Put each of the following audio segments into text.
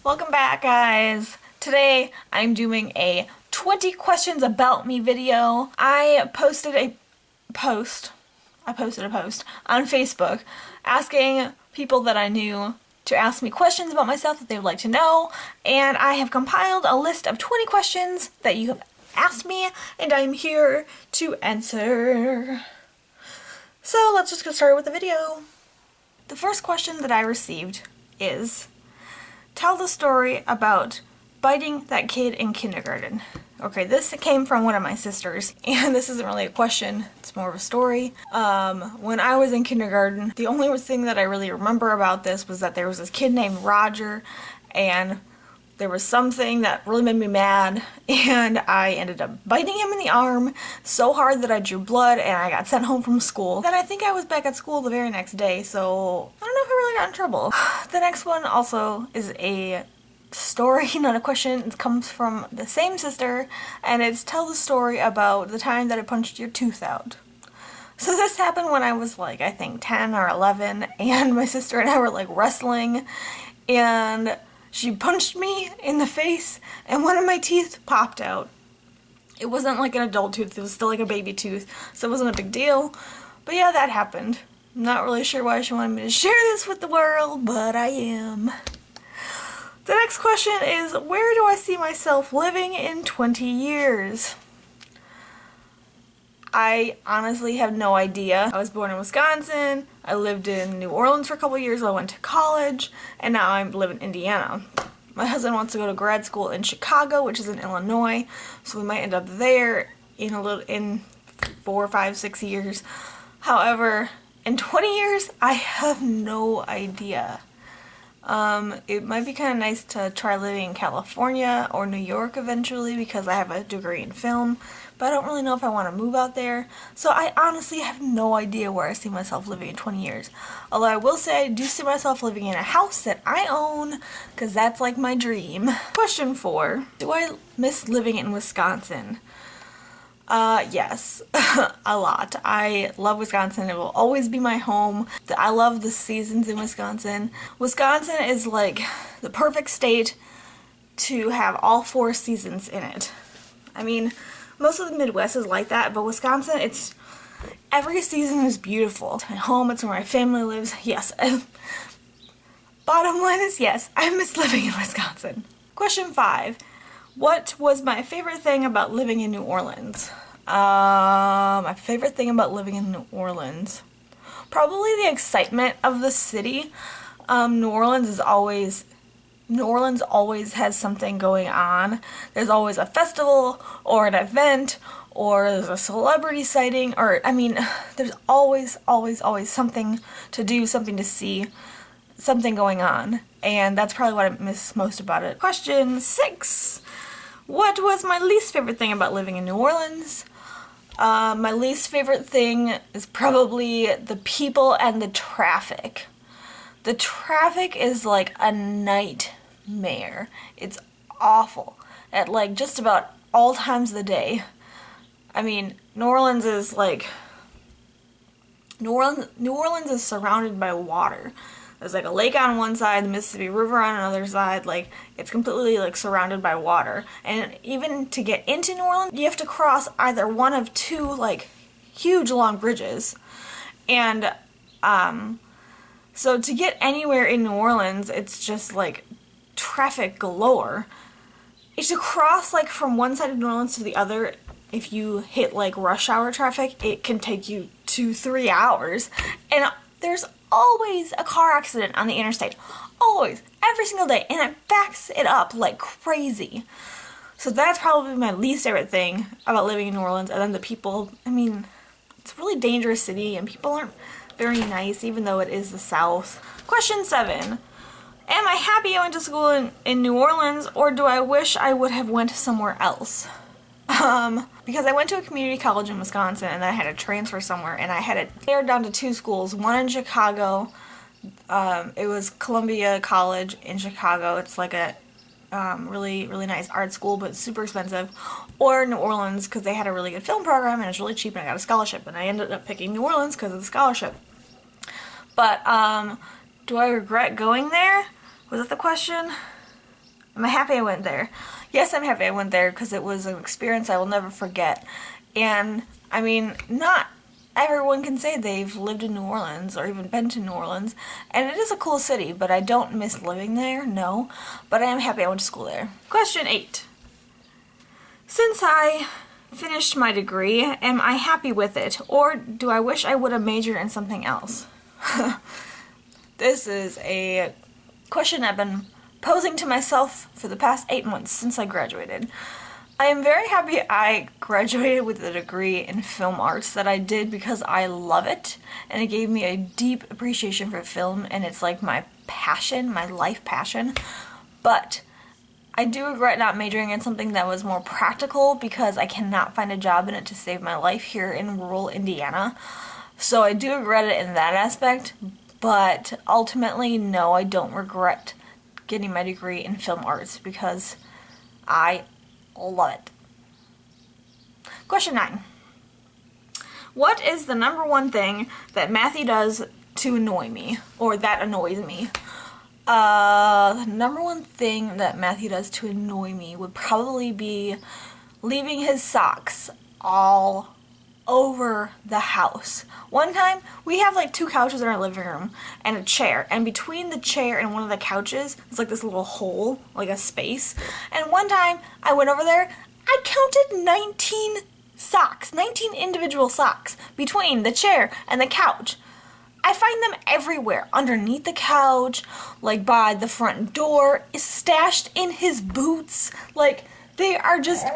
Welcome back, guys. Today I'm doing a 20 questions about me video. I posted a post on Facebook asking people that I knew to ask me questions about myself that they would like to know, and I have compiled a list of 20 questions that you have asked me, and I'm here to answer. So let's just get started with the video. The first question that I received is, tell the story about biting that kid in kindergarten. Okay, this came from one of my sisters, and this isn't really a question, it's more of a story. When I was in kindergarten, the only thing that I really remember about this was that there was this kid named Roger, and there was something that really made me mad, and I ended up biting him in the arm so hard that I drew blood, and I got sent home from school. Then I think I was back at school the very next day, so I don't know if I really got in trouble. The next one also is a story, not a question. It comes from the same sister, and it's tell the story about the time that I punched your tooth out. So this happened when I was like, I think 10 or 11, and my sister and I were like wrestling, and she punched me in the face, and one of my teeth popped out. It wasn't like an adult tooth, it was still like a baby tooth, so it wasn't a big deal. But yeah, that happened. I'm not really sure why she wanted me to share this with the world, but I am. The next question is, where do I see myself living in 20 years? I honestly have no idea. I was born in Wisconsin, I lived in New Orleans for a couple years, I went to college, and now I live in Indiana. My husband wants to go to grad school in Chicago, which is in Illinois, so we might end up there in 4, 5, 6 years. However, in 20 years, I have no idea. It might be kind of nice to try living in California or New York eventually because I have a degree in film, but I don't really know if I want to move out there. So I honestly have no idea where I see myself living in 20 years. Although I will say I do see myself living in a house that I own because that's like my dream. Question 4. Do I miss living in Wisconsin? Yes, a lot. I love Wisconsin. It will always be my home. I love the seasons in Wisconsin. Wisconsin is like the perfect state to have all 4 seasons in it. I mean, most of the Midwest is like that, but Wisconsin, every season is beautiful. It's my home, it's where my family lives. Yes. Bottom line is yes, I miss living in Wisconsin. Question 5. What was my favorite thing about living in New Orleans? My favorite thing about living in New Orleans? Probably the excitement of the city. New Orleans always has something going on. There's always a festival or an event or there's a celebrity sighting there's always something to do, something to see, something going on. And that's probably what I miss most about it. Question 6. What was my least favorite thing about living in New Orleans? My least favorite thing is probably the people and the traffic. The traffic is like a nightmare. It's awful at like just about all times of the day. I mean, New Orleans is surrounded by water. There's like a lake on one side, the Mississippi River on another side, like it's completely like surrounded by water. And even to get into New Orleans, you have to cross either one of 2 like huge long bridges. And so to get anywhere in New Orleans, it's just like traffic galore. If you cross like from one side of New Orleans to the other, if you hit like rush hour traffic, it can take you 2-3 hours. And there's always a car accident on the interstate. Always. Every single day. And it backs it up like crazy. So that's probably my least favorite thing about living in New Orleans. And then the people, I mean, it's a really dangerous city and people aren't very nice even though it is the South. Question 7. Am I happy I went to school in New Orleans, or do I wish I would have went somewhere else? Because I went to a community college in Wisconsin and then I had to transfer somewhere and I had to tear down to 2 schools, one in Chicago. It was Columbia College in Chicago. It's like a really, really nice art school, but super expensive. Or New Orleans because they had a really good film program and it's really cheap and I got a scholarship. And I ended up picking New Orleans because of the scholarship. But do I regret going there? Was that the question? Am I happy I went there? Yes, I'm happy I went there because it was an experience I will never forget. And, I mean, not everyone can say they've lived in New Orleans or even been to New Orleans. And it is a cool city, but I don't miss living there, no. But I am happy I went to school there. Question 8. Since I finished my degree, am I happy with it? Or do I wish I would have majored in something else? This is a question I've been posing to myself for the past 8 months since I graduated. I am very happy I graduated with a degree in film arts that I did because I love it, and it gave me a deep appreciation for film, and it's like my passion, my life passion. But I do regret not majoring in something that was more practical because I cannot find a job in it to save my life here in rural Indiana. So I do regret it in that aspect, but ultimately, no, I don't regret getting my degree in film arts because I love it. Question 9. What is the number one thing that Matthew does to annoy me, or that annoys me? The number one thing that Matthew does to annoy me would probably be leaving his socks all over the house. One time, we have like 2 couches in our living room and a chair, and between the chair and one of the couches is like this little hole, like a space. And one time, I went over there, I counted 19 socks, 19 individual socks between the chair and the couch. I find them everywhere, underneath the couch, like by the front door, stashed in his boots. Like, they are just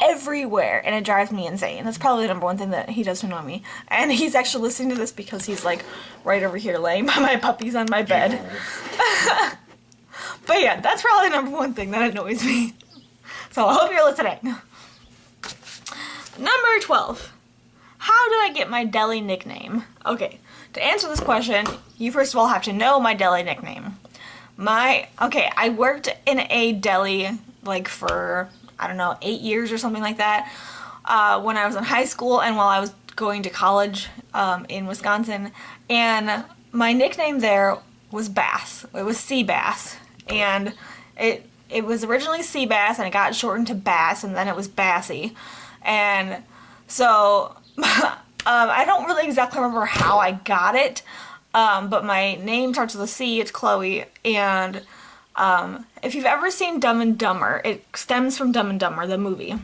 everywhere, and it drives me insane. That's probably the number one thing that he does to annoy me. And he's actually listening to this because he's like right over here laying by my puppies on my bed. But yeah, that's probably the number one thing that annoys me. So I hope you're listening. Number 12. How do I get my deli nickname? Okay, to answer this question, you first of all have to know my deli nickname. I worked in a deli like for, I don't know, 8 years or something like that, when I was in high school and while I was going to college in Wisconsin. And my nickname there was Bass. It was Sea Bass. And it was originally Sea Bass, and it got shortened to Bass, and then it was Bassy. And so I don't really exactly remember how I got it, but my name starts with a C. It's Chloe. And if you've ever seen Dumb and Dumber, it stems from Dumb and Dumber, the movie.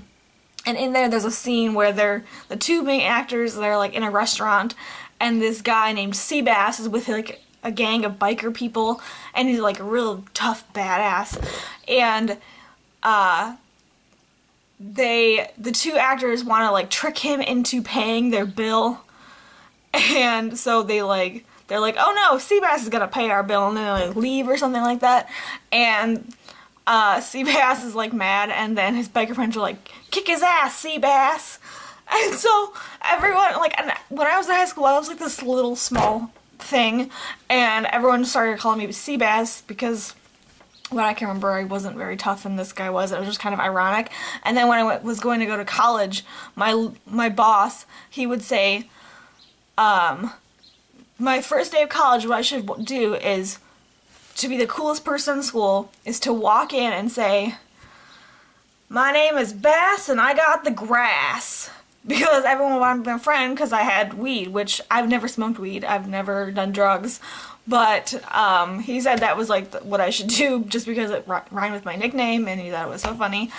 And in there's a scene where the 2 main actors, they're like in a restaurant, and this guy named Seabass is with like a gang of biker people, and he's like a real tough badass. And the 2 actors want to like trick him into paying their bill, and so they're like, oh no, Seabass is gonna pay our bill, and then they like leave or something like that. And Seabass is like mad, and then his biker friends are like, kick his ass, Seabass. And so everyone, like, and when I was in high school, I was like this little small thing, and everyone started calling me Seabass because, well, I can remember I wasn't very tough and this guy was. It was just kind of ironic. And then when I was going to go to college, my boss, he would say, my first day of college, what I should do is, to be the coolest person in school, is to walk in and say, my name is Bass and I got the grass. Because everyone wanted to be my friend because I had weed, which I've never smoked weed. I've never done drugs. But he said that was like what I should do just because it rhymed with my nickname, and he thought it was so funny.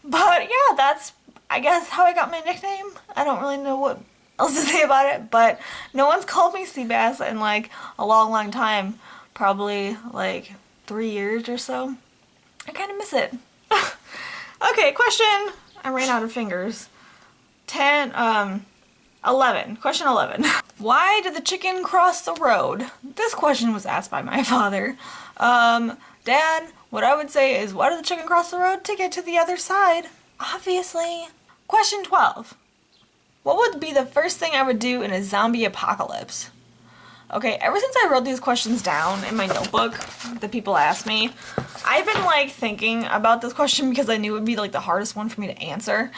But yeah, that's, I guess, how I got my nickname. I don't really know what else to say about it, but no one's called me Seabass in like a long, long time. Probably like 3 years or so. I kind of miss it. Okay, question. I ran out of fingers. 11. Question 11. Why did the chicken cross the road? This question was asked by my father. Dad, what I would say is, why did the chicken cross the road? To get to the other side. Obviously. Question 12. What would be the first thing I would do in a zombie apocalypse? Okay, ever since I wrote these questions down in my notebook that people ask me, I've been like thinking about this question because I knew it would be like the hardest one for me to answer.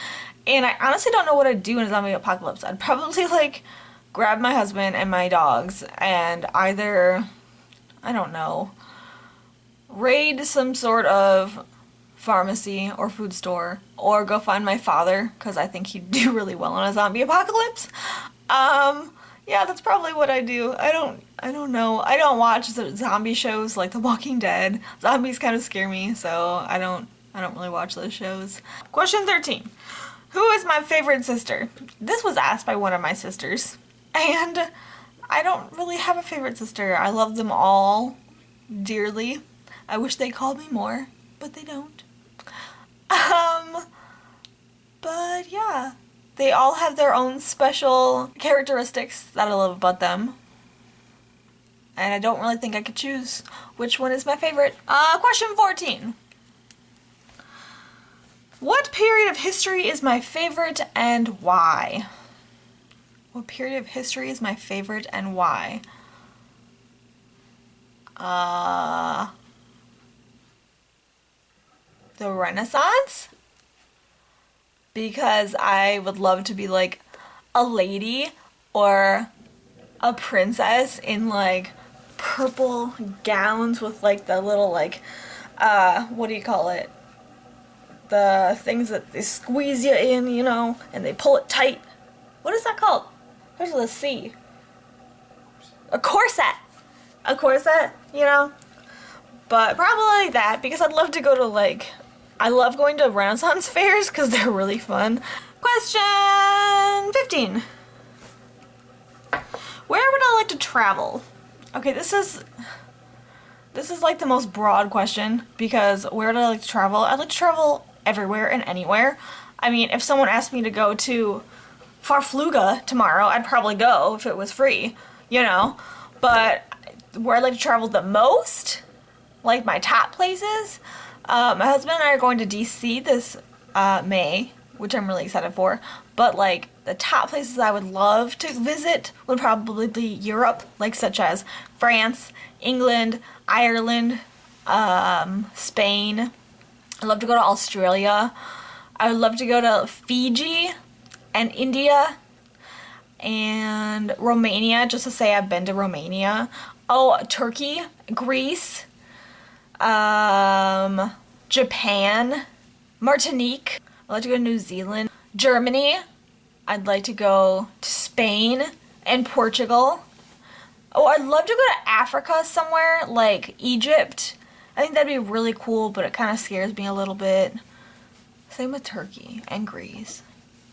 And I honestly don't know what I'd do in a zombie apocalypse. I'd probably like grab my husband and my dogs and either, I don't know, raid some sort of pharmacy or food store, or go find my father because I think he'd do really well in a zombie apocalypse. Yeah, that's probably what I do. I don't know. I don't watch the zombie shows like The Walking Dead. Zombies kind of scare me, so I don't really watch those shows. Question 13. Who is my favorite sister? This was asked by one of my sisters, and I don't really have a favorite sister. I love them all dearly. I wish they called me more, but they don't. But yeah, they all have their own special characteristics that I love about them. And I don't really think I could choose which one is my favorite. Question 14. What period of history is my favorite and why? What period of history is my favorite and why? The Renaissance? Because I would love to be like a lady or a princess in like purple gowns with like the little like, what do you call it? The things that they squeeze you in, you know, and they pull it tight. What is that called? There's a C. A corset. A corset, you know? But probably that, because I'd love to go to like, I love going to Renaissance fairs because they're really fun. Question 15. Where would I like to travel? Okay, this is like the most broad question, because where would I like to travel? I'd like to travel everywhere and anywhere. I mean, if someone asked me to go to Farfluga tomorrow, I'd probably go if it was free, you know? But where I'd like to travel the most, like my top places, my husband and I are going to DC this May, which I'm really excited for. But like the top places I would love to visit would probably be Europe, like such as France, England, Ireland, Spain. I'd love to go to Australia. I would love to go to Fiji and India and Romania, just to say I've been to Romania. Oh, Turkey, Greece, Japan, Martinique. I'd like to go to New Zealand, Germany. I'd like to go to Spain and Portugal. Oh, I'd love to go to Africa somewhere, like Egypt. I think that'd be really cool, but it kind of scares me a little bit. Same with Turkey and Greece.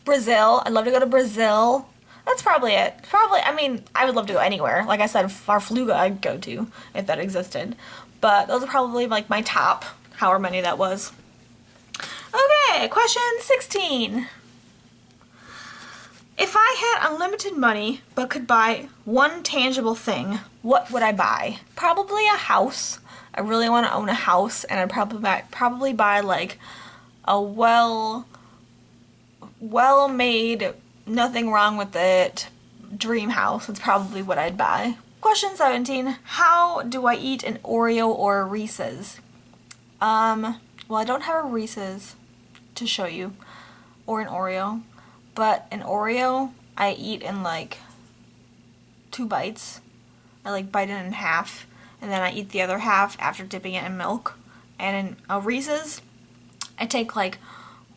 Brazil. I'd love to go to Brazil. That's probably it. Probably, I mean, I would love to go anywhere. Like I said, Farfluga I'd go to if that existed. But those are probably like my top, however many that was. Okay, question 16. If I had unlimited money but could buy one tangible thing, what would I buy? Probably a house. I really want to own a house, and I'd probably buy like a well-made, nothing wrong with it dream house. That's probably what I'd buy. Question 17. How do I eat an Oreo or a Reese's? Well, I don't have a Reese's to show you, or an Oreo, but an Oreo I eat in like 2 bites. I like bite it in half, and then I eat the other half after dipping it in milk. And in a Reese's, I take like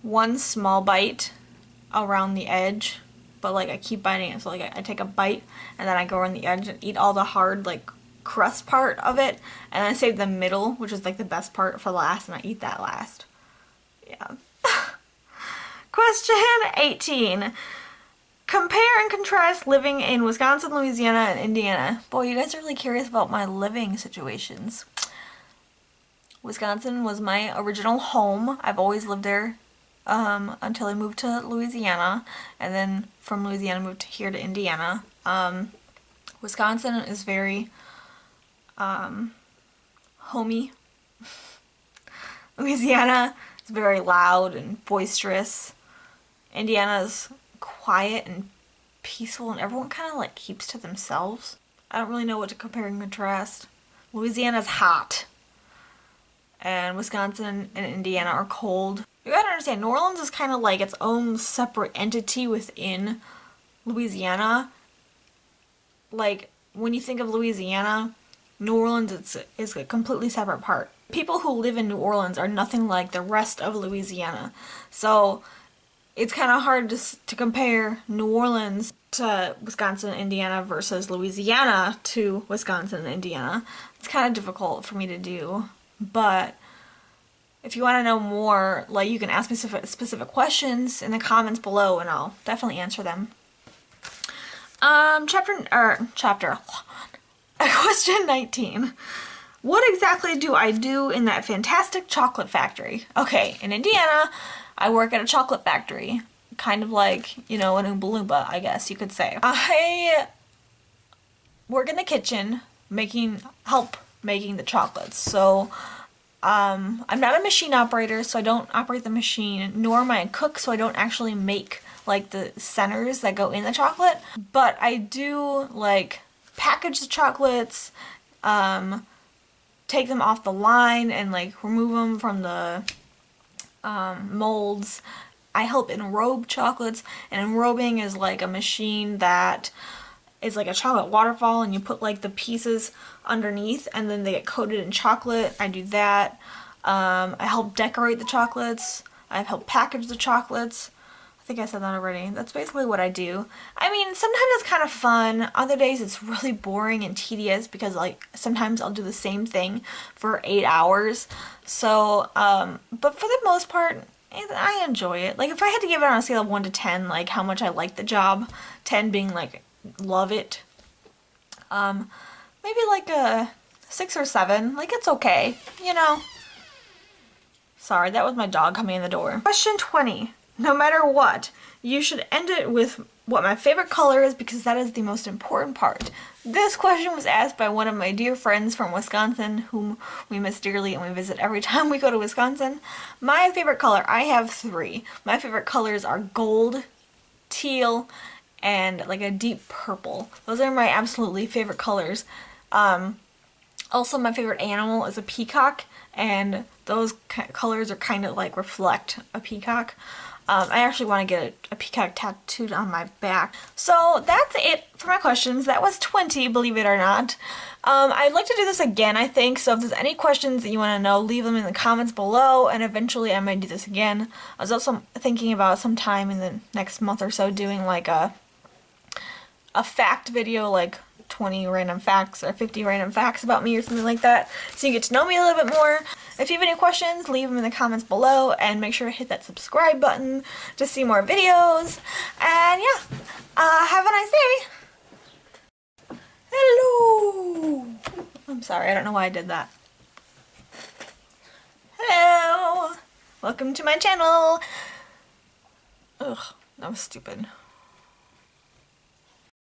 1 small bite around the edge, but like I keep biting it, so like I take a bite and then I go around the edge and eat all the hard like crust part of it, and I save the middle, which is like the best part, for last, and I eat that last. Yeah. Question 18. Compare and contrast living in Wisconsin, Louisiana, and Indiana. Boy, you guys are really curious about my living situations. Wisconsin was my original home. I've always lived there until I moved to Louisiana, and then from Louisiana moved here to Indiana. Wisconsin is very homey. Louisiana is very loud and boisterous. Indiana's quiet and peaceful, and everyone kind of like keeps to themselves. I don't really know what to compare and contrast. Louisiana's hot, and Wisconsin and Indiana are cold. You gotta understand, New Orleans is kind of like its own separate entity within Louisiana. Like, when you think of Louisiana, New Orleans is a completely separate part. People who live in New Orleans are nothing like the rest of Louisiana. So it's kind of hard to compare New Orleans to Wisconsin and Indiana versus Louisiana to Wisconsin and Indiana. It's kind of difficult for me to do, but if you want to know more, like, you can ask me specific questions in the comments below and I'll definitely answer them. Question 19. What exactly do I do in that fantastic chocolate factory? Okay, in Indiana, I work at a chocolate factory. Kind of like, you know, an Oompa Loompa, I guess you could say. I work in the kitchen, help making the chocolates. So, I'm not a machine operator, so I don't operate the machine, nor am I a cook, so I don't actually make, like, the centers that go in the chocolate. But I do, like, package the chocolates, take them off the line and, like, remove them from the molds. I help enrobe chocolates, and enrobing is like a machine that is like a chocolate waterfall, and you put like the pieces underneath and then they get coated in chocolate. I do that. I help decorate the chocolates. I've helped package the chocolates. I think I said that already. That's basically what I do. I mean, sometimes it's kind of fun. Other days it's really boring and tedious because, like, sometimes I'll do the same thing for 8 hours. So, but for the most part, I enjoy it. Like, if I had to give it on a scale of 1 to 10, like, how much I like the job, 10 being, like, love it, maybe, like, a 6 or 7. Like, it's okay, you know? Sorry, that was my dog coming in the door. Question 20. No matter what, you should end it with what my favorite color is, because that is the most important part. This question was asked by one of my dear friends from Wisconsin, whom we miss dearly and we visit every time we go to Wisconsin. My favorite color, I have 3. My favorite colors are gold, teal, and like a deep purple. Those are my absolutely favorite colors. Also, my favorite animal is a peacock, and those colors are kind of like reflect a peacock. I actually want to get a peacock tattooed on my back. So that's it for my questions. That was 20, believe it or not. I'd like to do this again, I think, so if there's any questions that you want to know, leave them in the comments below, and eventually I might do this again. I was also thinking about sometime in the next month or so doing like a fact video, like 20 random facts or 50 random facts about me or something like that, so you get to know me a little bit more. If you have any questions, leave them in the comments below, and make sure to hit that subscribe button to see more videos. And yeah, have a nice day. Hello. I'm sorry, I don't know why I did that. Hello. Welcome to my channel. Ugh, that was stupid.